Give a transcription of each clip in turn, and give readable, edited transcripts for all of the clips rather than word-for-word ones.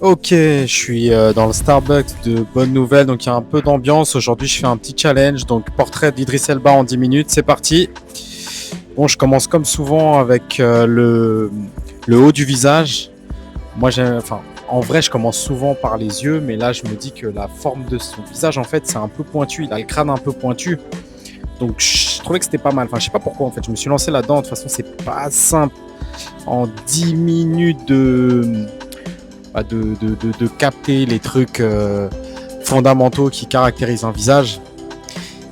Ok, je suis dans le Starbucks de Bonne Nouvelle, donc il y a un peu d'ambiance. Aujourd'hui, je fais un petit challenge, donc portrait d'Idriss Elba en 10 minutes, c'est parti. Bon, je commence comme souvent avec le haut du visage. Moi, enfin, en vrai, je commence souvent par les yeux, mais là, je me dis que la forme de son visage, en fait, c'est un peu pointu. Il a le crâne un peu pointu, donc je trouvais que c'était pas mal. Enfin, je sais pas pourquoi, en fait, je me suis lancé là-dedans. De toute façon, c'est pas simple en 10 minutes de capter les trucs fondamentaux qui caractérisent un visage.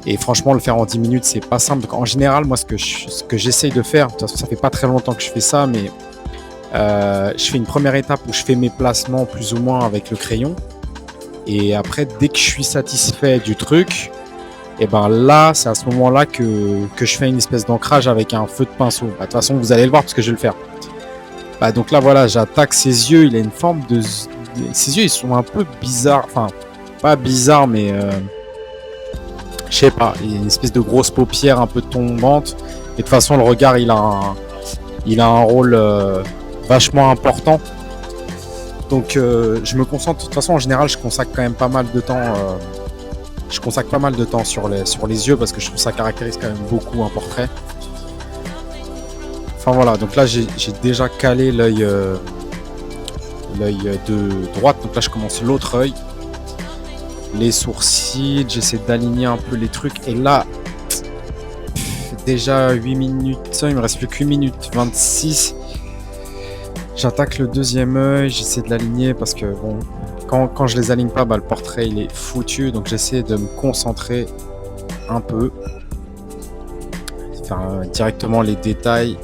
Et franchement, le faire en 10 minutes, c'est pas simple. Donc, en général, moi, ce que j'essaye de faire, de toute façon, ça fait pas très longtemps que je fais ça, mais je fais une première étape où je fais mes placements plus ou moins avec le crayon. Et après, dès que je suis satisfait du truc, et ben là, c'est à ce moment-là que je fais une espèce d'ancrage avec un feu de pinceau. Bah, de toute façon, vous allez le voir parce que je vais le faire. Bah, donc là, voilà, j'attaque ses yeux. Il a une forme de. Ses yeux, ils sont un peu bizarres. Enfin, pas bizarres, mais je sais pas. Il y a une espèce de grosse paupière un peu tombante. Et de toute façon, le regard, il a un rôle vachement important. Donc, je me concentre. De toute façon, en général, je consacre quand même pas mal de temps. Je consacre pas mal de temps sur les yeux parce que je trouve que ça caractérise quand même beaucoup un portrait. Enfin voilà, donc là j'ai déjà calé l'œil de droite, donc là je commence l'autre œil. Les sourcils, j'essaie d'aligner un peu les trucs et là déjà 8 minutes, il me reste plus que 8 minutes 26. J'attaque le deuxième œil, j'essaie de l'aligner parce que bon, quand je les aligne pas, bah, le portrait il est foutu, donc j'essaie de me concentrer un peu, faire directement les détails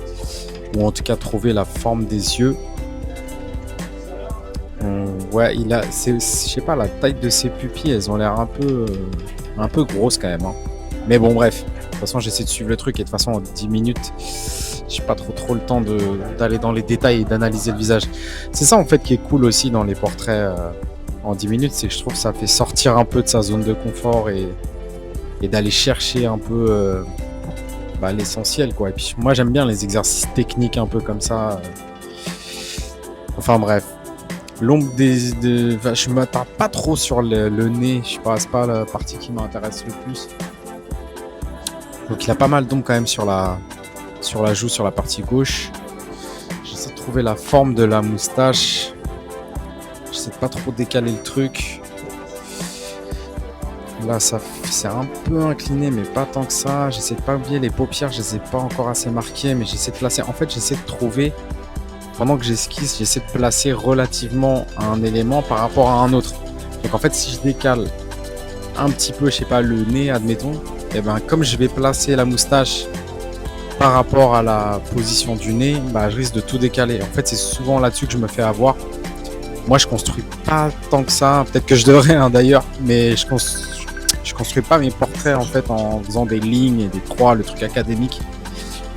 ou en tout cas trouver la forme des yeux. Ouais, il a, je sais pas, la taille de ses pupilles, elles ont l'air un peu grosses quand même, hein. Mais bon, bref, de toute façon, j'essaie de suivre le truc et de toute façon, en 10 minutes, j'ai pas trop le temps d'aller dans les détails et d'analyser le visage. C'est ça en fait qui est cool aussi dans les portraits en 10 minutes, c'est que je trouve que ça fait sortir un peu de sa zone de confort et d'aller chercher un peu l'essentiel, quoi. Et puis moi, j'aime bien les exercices techniques un peu comme ça. Enfin bref. L'ombre je m'attarde pas trop sur le nez, je sais pas, c'est pas la partie qui m'intéresse le plus. Donc il a pas mal d'ombre quand même sur la joue, sur la partie gauche. J'essaie de trouver la forme de la moustache. J'essaie de pas trop décaler le truc. Là, c'est un peu incliné, mais pas tant que ça. J'essaie de pas oublier les paupières, je les ai pas encore assez marquées, mais j'essaie de placer. En fait, j'essaie de trouver, pendant que j'esquisse, j'essaie de placer relativement un élément par rapport à un autre. Donc en fait, si je décale un petit peu, je sais pas, le nez, admettons, et ben comme je vais placer la moustache par rapport à la position du nez, bah je risque de tout décaler. En fait, c'est souvent là-dessus que je me fais avoir. Moi, je construis pas tant que ça. Peut-être que je devrais, hein, d'ailleurs, mais je construis pas mes portraits en fait en faisant des lignes et des croix, le truc académique.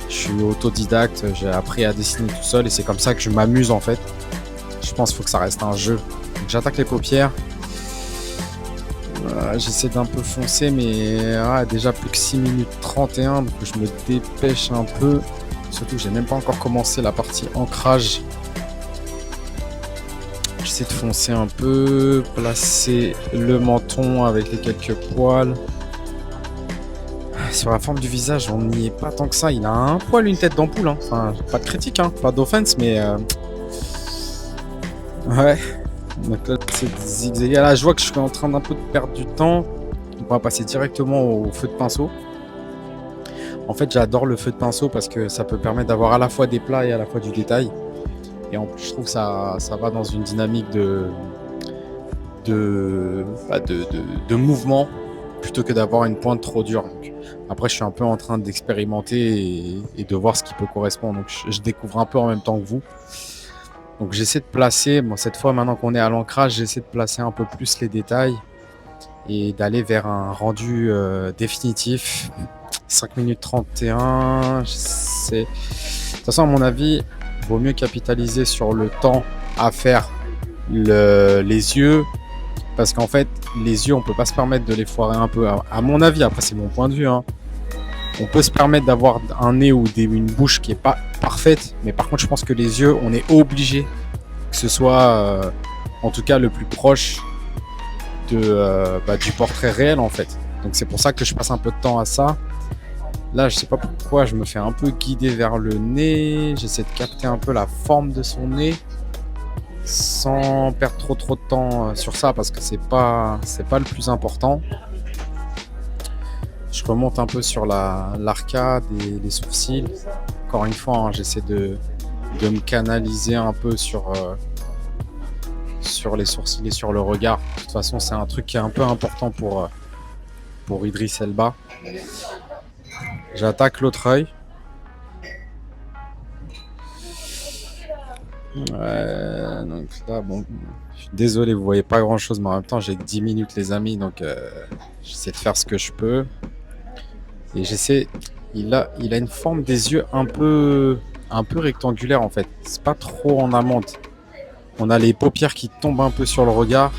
Je suis autodidacte, j'ai appris à dessiner tout seul et c'est comme ça que je m'amuse en fait. Je pense qu'il faut que ça reste un jeu. Donc, j'attaque les paupières. J'essaie d'un peu foncer, mais déjà plus que 6 minutes 31, donc je me dépêche un peu. Surtout que j'ai même pas encore commencé la partie ancrage. J'essaie de foncer un peu, placer le menton avec les quelques poils. Sur la forme du visage, on n'y est pas tant que ça. Il a un poil, une tête d'ampoule, hein. Enfin, pas de critique, hein, pas d'offense, mais ouais. Donc là, c'est zigzag. Là, je vois que je suis en train d'un peu de perdre du temps. On va passer directement au feu de pinceau. En fait, j'adore le feu de pinceau parce que ça peut permettre d'avoir à la fois des plats et à la fois du détail. Et en plus, je trouve que ça va dans une dynamique de mouvement plutôt que d'avoir une pointe trop dure. Donc, après, je suis un peu en train d'expérimenter et de voir ce qui peut correspondre. Donc, je découvre un peu en même temps que vous. Donc, j'essaie de placer, bon, cette fois, maintenant qu'on est à l'ancrage, j'essaie de placer un peu plus les détails et d'aller vers un rendu définitif. 5 minutes 31. De toute façon, à mon avis, il vaut mieux capitaliser sur le temps à faire les yeux. Parce qu'en fait, les yeux, on peut pas se permettre de les foirer un peu. À mon avis, après, c'est mon point de vue, hein. On peut se permettre d'avoir un nez ou une bouche qui est pas parfaite. Mais par contre, je pense que les yeux, on est obligé que ce soit En tout cas, le plus proche du portrait réel, en fait. Donc c'est pour ça que je passe un peu de temps à ça. Là, je sais pas pourquoi, je me fais un peu guider vers le nez. J'essaie de capter un peu la forme de son nez sans perdre trop de temps sur ça parce que c'est pas le plus important. Je remonte un peu sur l'arcade et les sourcils. Encore une fois, hein, j'essaie de me canaliser un peu sur les sourcils et sur le regard. De toute façon, c'est un truc qui est un peu important pour Idriss Elba. J'attaque l'autre œil. Donc là, bon, je suis désolé, vous voyez pas grand chose, mais en même temps, j'ai que 10 minutes, les amis, donc j'essaie de faire ce que je peux. Et j'essaie. Il a une forme des yeux un peu rectangulaire en fait. C'est pas trop en amande. On a les paupières qui tombent un peu sur le regard.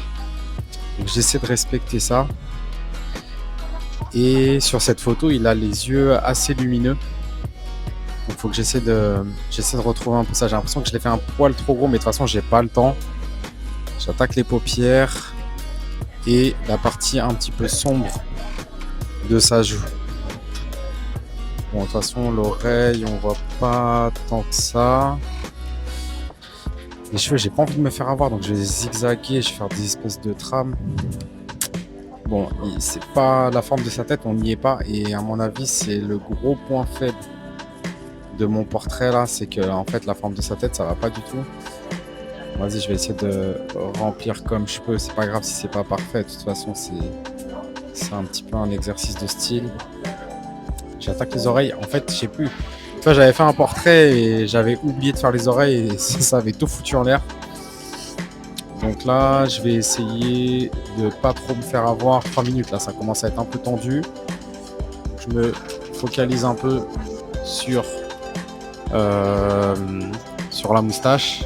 Donc j'essaie de respecter ça. Et sur cette photo, il a les yeux assez lumineux. Donc il faut que j'essaie de retrouver un peu ça. J'ai l'impression que je l'ai fait un poil trop gros, mais de toute façon, j'ai pas le temps. J'attaque les paupières et la partie un petit peu sombre de sa joue. Bon, de toute façon, l'oreille, on voit pas tant que ça. Les cheveux, j'ai pas envie de me faire avoir, donc je vais zigzaguer, je vais faire des espèces de trames. Bon, c'est pas la forme de sa tête, on n'y est pas. Et à mon avis, c'est le gros point faible de mon portrait là, c'est que en fait, la forme de sa tête, ça va pas du tout. Vas-y, je vais essayer de remplir comme je peux. C'est pas grave si c'est pas parfait. De toute façon, c'est un petit peu un exercice de style. J'attaque les oreilles. En fait, je sais plus. Enfin, j'avais fait un portrait et j'avais oublié de faire les oreilles et ça avait tout foutu en l'air. Donc là, je vais essayer de pas trop me faire avoir. 3 minutes là, ça commence à être un peu tendu. Je me focalise un peu sur la moustache.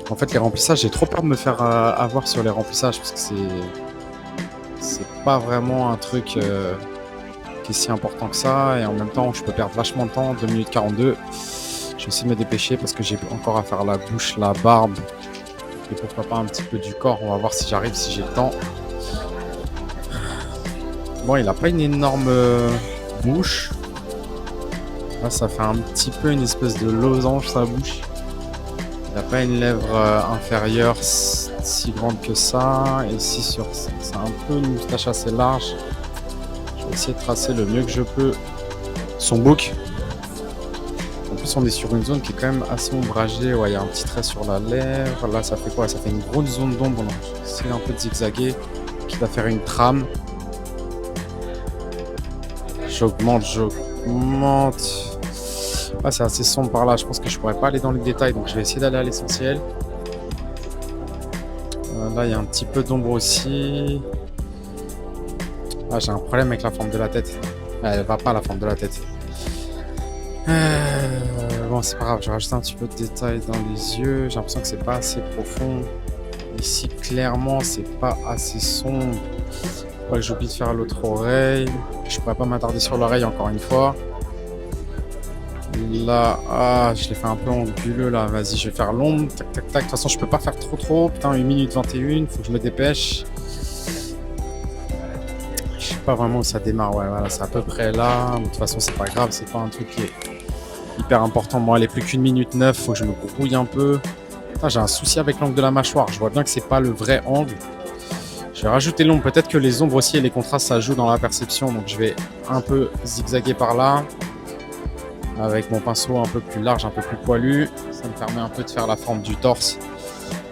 En fait, les remplissages, j'ai trop peur de me faire avoir sur les remplissages parce que c'est pas vraiment un truc qui est si important que ça. Et en même temps, je peux perdre vachement de temps. 2 minutes 42. Je vais essayer de me dépêcher parce que j'ai encore à faire la bouche, la barbe et pourquoi pas un petit peu du corps. On va voir si j'arrive, si j'ai le temps. Bon, il a pas une énorme bouche. Là, ça fait un petit peu une espèce de losange, sa bouche. Il n'a pas une lèvre inférieure si grande que ça. Et ici, c'est un peu une moustache assez large. Je vais essayer de tracer le mieux que je peux son bouc. En plus, on est sur une zone qui est quand même assez ombragée. Ouais, il y a un petit trait sur la lèvre. Là, ça fait quoi? Ça fait une grosse zone d'ombre. Donc, j'essaie un peu de zigzaguer, quitte à faire une trame. J'augmente. Ah, c'est assez sombre par là. Je pense que je pourrais pas aller dans les détails. Donc, je vais essayer d'aller à l'essentiel. Là, il y a un petit peu d'ombre aussi. Ah, j'ai un problème avec la forme de la tête. Elle va pas, la forme de la tête. Bon, c'est pas grave, je vais rajouter un petit peu de détails dans les yeux. J'ai l'impression que c'est pas assez profond. Ici, clairement, c'est pas assez sombre. Faut que j'oublie de faire l'autre oreille. Je pourrais pas m'attarder sur l'oreille encore une fois. Là, je l'ai fait un peu anguleux là. Vas-y, je vais faire l'ombre. Tac, tac, tac. De toute façon, je peux pas faire trop. Putain, 1 minute 21. Faut que je me dépêche. Je sais pas vraiment où ça démarre. Ouais, voilà, c'est à peu près là. De toute façon, c'est pas grave. C'est pas un truc qui est hyper important. Bon, elle est plus qu'1 minute 9. Faut que je me grouille un peu. Putain, j'ai un souci avec l'angle de la mâchoire. Je vois bien que c'est pas le vrai angle. Je vais rajouter l'ombre. Peut-être que les ombres aussi et les contrastes, ça joue dans la perception. Donc, je vais un peu zigzaguer par là. Avec mon pinceau un peu plus large, un peu plus poilu. Ça me permet un peu de faire la forme du torse.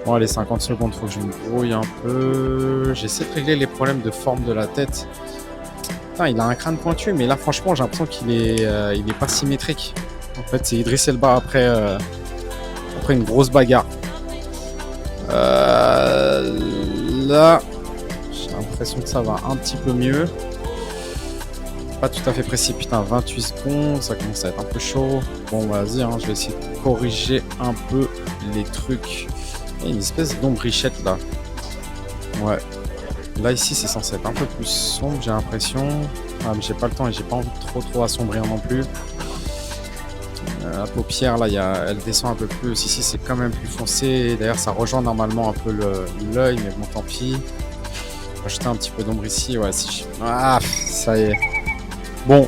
Bon, allez, 50 secondes, faut que je me brouille un peu. J'essaie de régler les problèmes de forme de la tête. Putain, il a un crâne pointu, mais là, franchement, j'ai l'impression qu'il est pas symétrique. En fait, c'est Idriss Elba après une grosse bagarre. Là, j'ai l'impression que ça va un petit peu mieux. Pas tout à fait précis, putain, 28 secondes, ça commence à être un peu chaud. Bon, vas-y, je vais essayer de corriger un peu les trucs. Il y a une espèce d'ombrichette là. Ouais. Là, ici, c'est censé être un peu plus sombre, j'ai l'impression. Ah, mais j'ai pas le temps et j'ai pas envie de trop assombrir non plus. La paupière, là, elle descend un peu plus. Ici, c'est quand même plus foncé. D'ailleurs, ça rejoint normalement un peu l'œil, mais bon, tant pis. On va jeter un petit peu d'ombre ici. Ouais, ah, ça y est. Bon,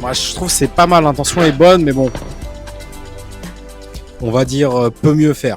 moi, je trouve que c'est pas mal. L'intention est bonne, mais bon, on va dire peut mieux faire.